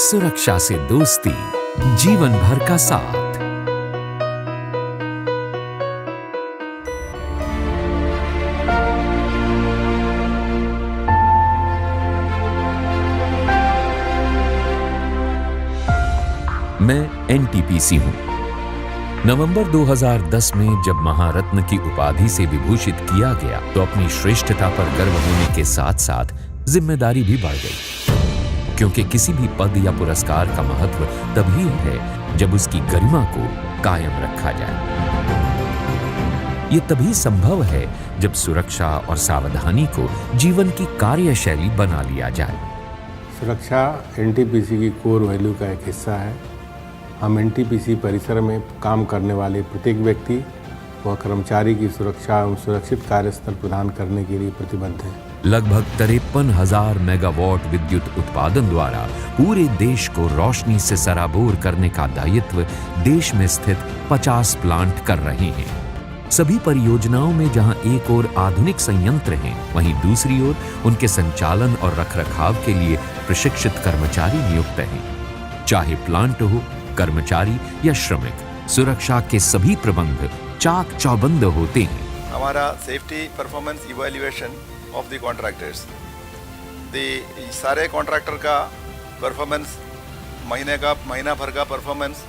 सुरक्षा से दोस्ती, जीवन भर का साथ। मैं एनटीपीसी हूं। नवंबर 2010 में जब महारत्न की उपाधि से विभूषित किया गया तो अपनी श्रेष्ठता पर गर्व होने के साथ साथ जिम्मेदारी भी बढ़ गई, क्योंकि किसी भी पद या पुरस्कार का महत्व तभी है जब उसकी गरिमा को कायम रखा जाए। ये तभी संभव है जब सुरक्षा और सावधानी को जीवन की कार्यशैली बना लिया जाए। सुरक्षा एनटीपीसी की कोर वैल्यू का एक हिस्सा है। हम एनटीपीसी परिसर में काम करने वाले प्रत्येक व्यक्ति व कर्मचारी की सुरक्षा एवं सुरक्षित कार्यस्थल प्रदान करने के लिए प्रतिबद्ध हैं। लगभग 53,000 मेगावाट विद्युत उत्पादन द्वारा पूरे देश को रोशनी से सराबोर करने का दायित्व देश में स्थित 50 प्लांट कर रहे हैं। सभी परियोजनाओं में जहां एक ओर आधुनिक संयंत्र हैं, वहीं दूसरी ओर उनके संचालन और रखरखाव के लिए प्रशिक्षित कर्मचारी नियुक्त हैं। चाहे प्लांट हो, कर्मचारी या श्रमिक, सुरक्षा के सभी प्रबंध चाक चौबंद होते हैं। हमारा safety performance evaluation of the contractors, सारे कॉन्ट्रैक्टर का परफॉर्मेंस महीना भर का परफॉर्मेंस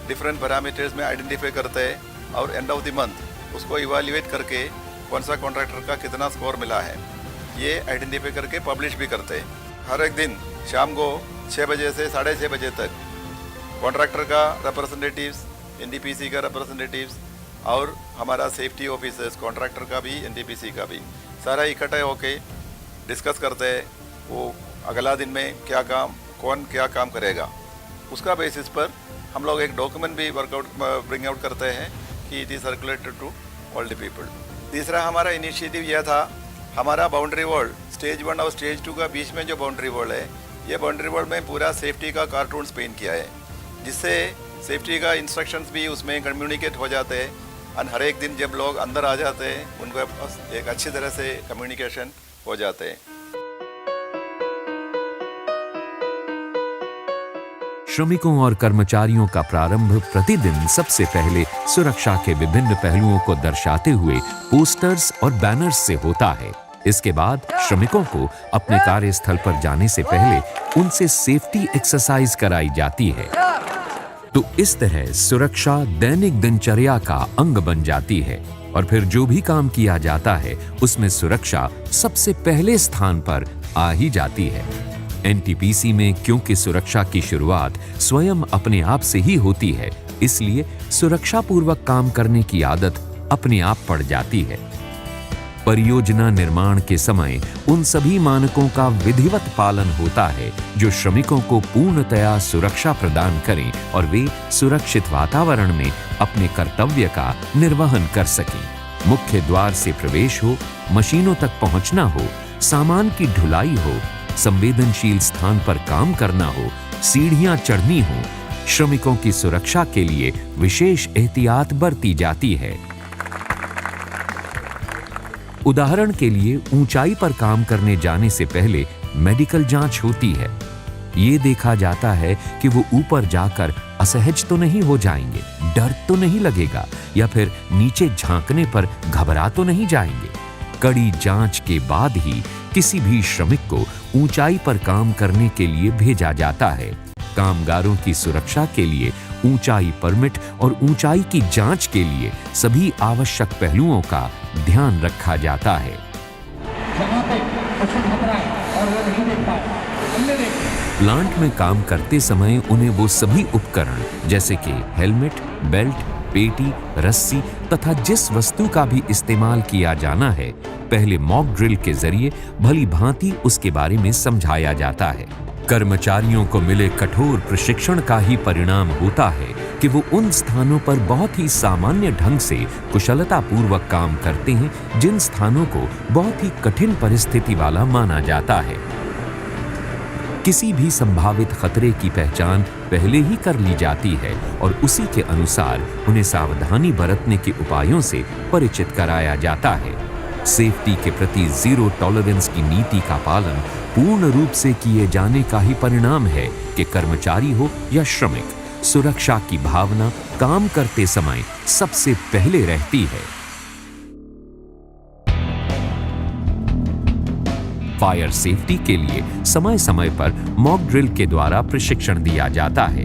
डिफरेंट पैरामीटर्स में आइडेंटिफाई करते हैं और एंड ऑफ द मंथ उसको इवैल्यूएट करके कौन सा कॉन्ट्रैक्टर का कितना स्कोर मिला है ये आइडेंटिफाई करके पब्लिश भी करते हैं। हर एक दिन शाम को 6 बजे से 6:30 बजे तक कॉन्ट्रैक्टर का रिप्रेजेंटेटिव्स, एनटीपीसी का रिप्रेजेंटेटिव्स और हमारा सेफ्टी ऑफिसर्स, कॉन्ट्रैक्टर का भी, एनटीपीसी का भी, सारा इकट्ठे होके डिस्कस करते हैं वो अगला दिन में कौन क्या काम करेगा। उसका बेसिस पर हम लोग एक डॉक्यूमेंट भी ब्रिंग आउट करते हैं कि it is circulated to all the people. तीसरा हमारा इनिशिएटिव यह था, हमारा बाउंड्री वॉल स्टेज 1 और स्टेज 2 का बीच में जो बाउंड्री वॉल है, ये बाउंड्री वॉल में पूरा सेफ्टी का कार्टून्स पेंट किया है, जिससे सेफ्टी का इंस्ट्रक्शंस भी उसमें कम्युनिकेट हो जाते हैं और हर एक दिन जब लोग अंदर आ जाते हैं उनको एक अच्छी तरह से कम्युनिकेशन हो जाते हैं। श्रमिकों और कर्मचारियों का प्रारंभ प्रतिदिन सबसे पहले सुरक्षा के विभिन्न पहलुओं को दर्शाते हुए पोस्टर्स और बैनर्स से होता है। इसके बाद श्रमिकों को अपने कार्यस्थल पर जाने से पहले उनसे सेफ्टी एक्सरसाइज कराई जाती है। तो इस तरह सुरक्षा दैनिक दिनचर्या का अंग बन जाती है और फिर जो भी काम किया जाता है उसमें सुरक्षा सबसे पहले स्थान पर आ ही जाती है। एनटीपीसी में क्योंकि सुरक्षा की शुरुआत स्वयं अपने आप से ही होती है, इसलिए सुरक्षा पूर्वक काम करने की आदत अपने आप पड़ जाती है। परियोजना निर्माण के समय उन सभी मानकों का विधिवत पालन होता है जो श्रमिकों को पूर्णतया सुरक्षा प्रदान करें और वे सुरक्षित वातावरण में अपने कर्तव्य का निर्वहन कर सकें। मुख्य द्वार से प्रवेश हो, मशीनों तक पहुंचना हो, सामान की ढुलाई हो, संवेदनशील स्थान पर काम करना हो, सीढ़ियां चढ़नी हो, श्रमिकों की सुरक्षा के लिए विशेष एहतियात बरती जाती है। उदाहरण के लिए ऊंचाई पर काम करने जाने से पहले मेडिकल जांच होती है। ये देखा जाता है कि वो ऊपर जाकर असहज तो नहीं हो जाएंगे, डर तो नहीं लगेगा या फिर नीचे झांकने पर घबरा तो नहीं जाएंगे। कड़ी जांच के बाद ही किसी भी श्रमिक को ऊंचाई पर काम करने के लिए भेजा जाता है। कामगारों की सुरक्षा के लिए ऊंचाई परमिट और ऊंचाई की जांच के लिए सभी आवश्यक पहलुओं का ध्यान रखा जाता है। प्लांट में काम करते समय उन्हें वो सभी उपकरण जैसे कि हेलमेट, बेल्ट, पेटी, रस्सी तथा जिस वस्तु का भी इस्तेमाल किया जाना है, पहले मॉक ड्रिल के जरिए भली भांति उसके बारे में समझाया जाता है। कर्मचारियों को मिले कठोर प्रशिक्षण का ही परिणाम होता है कि वो उन स्थानों पर बहुत ही सामान्य ढंग से कुशलता पूर्वक काम करते हैं जिन स्थानों को बहुत ही कठिन परिस्थिति वाला माना जाता है। किसी भी संभावित खतरे की पहचान पहले ही कर ली जाती है और उसी के अनुसार उन्हें सावधानी बरतने के उपायों से परिचित कराया जाता है। सेफ्टी के प्रति जीरो टॉलरेंस की नीति का पालन पूर्ण रूप से किए जाने का ही परिणाम है कि कर्मचारी हो या श्रमिक, सुरक्षा की भावना काम करते समय सबसे पहले रहती है। फायर सेफ्टी के लिए समय समय पर मॉक ड्रिल के द्वारा प्रशिक्षण दिया जाता है।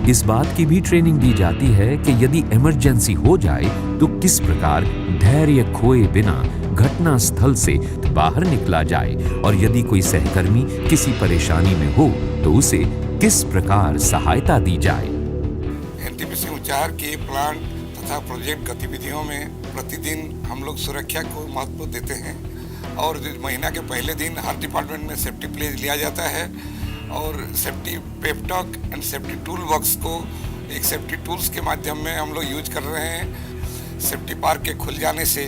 इस बात की भी ट्रेनिंग दी जाती है कि यदि इमरजेंसी हो जाए तो किस प्रकार धैर्य खोए बिना घटना स्थल से बाहर निकला जाए और यदि कोई सहकर्मी किसी परेशानी में हो तो उसे किस प्रकार सहायता दी जाए। एनटीपीसी उच्चार के प्लांट तथा प्रोजेक्ट गतिविधियों में प्रतिदिन हम लोग सुरक्षा को महत्व देते हैं और महीना के पहले दिन हर डिपार्टमेंट में सेफ्टी प्लेज लिया जाता है और safety pep talk and safety tool box को एक सेफ्टी टूल्स के माध्यम में हम लोग यूज कर रहे हैं। सेफ्टी पार्क के खुल जाने से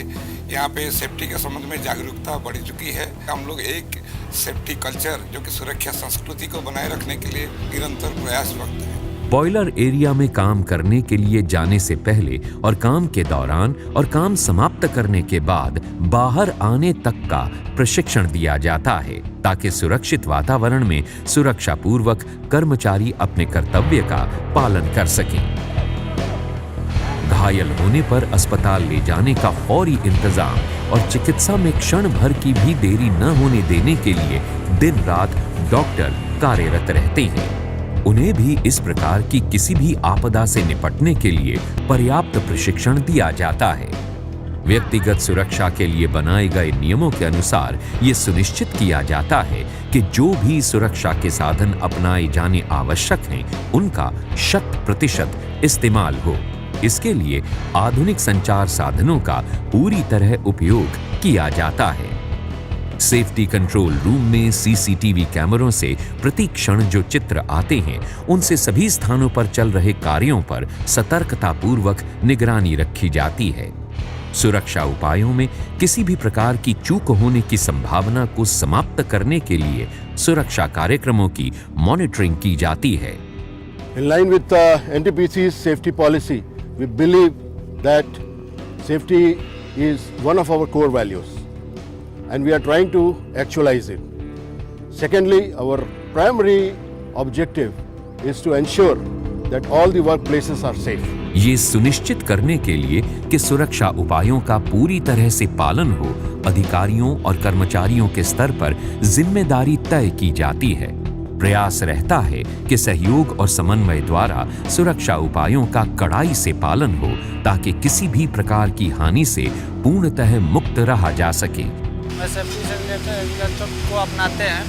यहाँ पे सेफ्टी के संबंध में जागरूकता बढ़ चुकी है। हम लोग एक सेफ्टी कल्चर जो कि सुरक्षा संस्कृति को बनाए रखने के लिए निरंतर प्रयासरत हैं। बॉयलर एरिया में काम करने के लिए जाने से पहले और काम के दौरान और काम समाप्त करने के बाद बाहर आने तक का प्रशिक्षण दिया जाता है ताकि सुरक्षित वातावरण में सुरक्षा पूर्वक कर्मचारी अपने कर्तव्य का पालन कर सकें। घायल होने पर अस्पताल ले जाने का फौरी इंतजाम और चिकित्सा में क्षण भर की भी देरी न होने देने के लिए दिन रात डॉक्टर कार्यरत रहते हैं। उन्हें भी इस प्रकार की किसी भी आपदा से निपटने के लिए पर्याप्त प्रशिक्षण दिया जाता है। व्यक्तिगत सुरक्षा के लिए बनाए गए नियमों के अनुसार ये सुनिश्चित किया जाता है कि जो भी सुरक्षा के साधन अपनाए जाने आवश्यक हैं, उनका 100% इस्तेमाल हो। इसके लिए आधुनिक संचार साधनों का पूरी तरह उपयोग किया जाता है। सेफ्टी कंट्रोल रूम में सीसीटीवी कैमरों से प्रति क्षण जो चित्र आते हैं, उनसे सभी स्थानों पर चल रहे कार्यों पर सतर्कतापूर्वक निगरानी रखी जाती है। सुरक्षा उपायों में किसी भी प्रकार की चूक होने की संभावना को समाप्त करने के लिए सुरक्षा कार्यक्रमों की मॉनिटरिंग की जाती है। In line with NTPC's safety policy, we believe that safety is one of our core values and we are trying to actualize it. Secondly, our primary objective is to ensure that all the workplaces are safe. ये सुनिश्चित करने के लिए कि सुरक्षा उपायों का पूरी तरह से पालन हो, अधिकारियों और कर्मचारियों के स्तर पर जिम्मेदारी तय की जाती है। प्रयास रहता है कि सहयोग और समन्वय द्वारा सुरक्षा उपायों का कड़ाई से पालन हो ताकि किसी भी प्रकार की हानि से पूर्णतः मुक्त रहा जा सके। सेफ्टी से रिलेटेड को अपनाते हैं।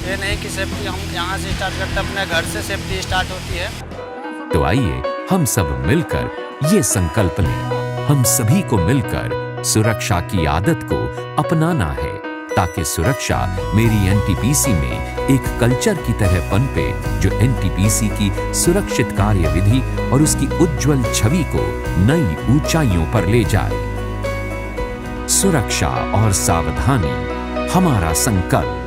ये नहीं कि सेफ्टी हम यहाँ से स्टार्ट करते हैं, अपने घर से सेफ्टी स्टार्ट होती है। तो आइए हम सब मिलकर ये संकल्प लें, हम सभी को मिलकर सुरक्षा की आदत को अपनाना है ताकि सुरक्षा मेरी एनटीपीसी में एक कल्चर की तरह पनपे जो एनटीपीसी की सुरक्षित कार्यविधि और उसकी उज्जवल छवि को नई ऊंचाइयों पर ले जाए। सुरक्षा और सावधानी हमारा संकल्प।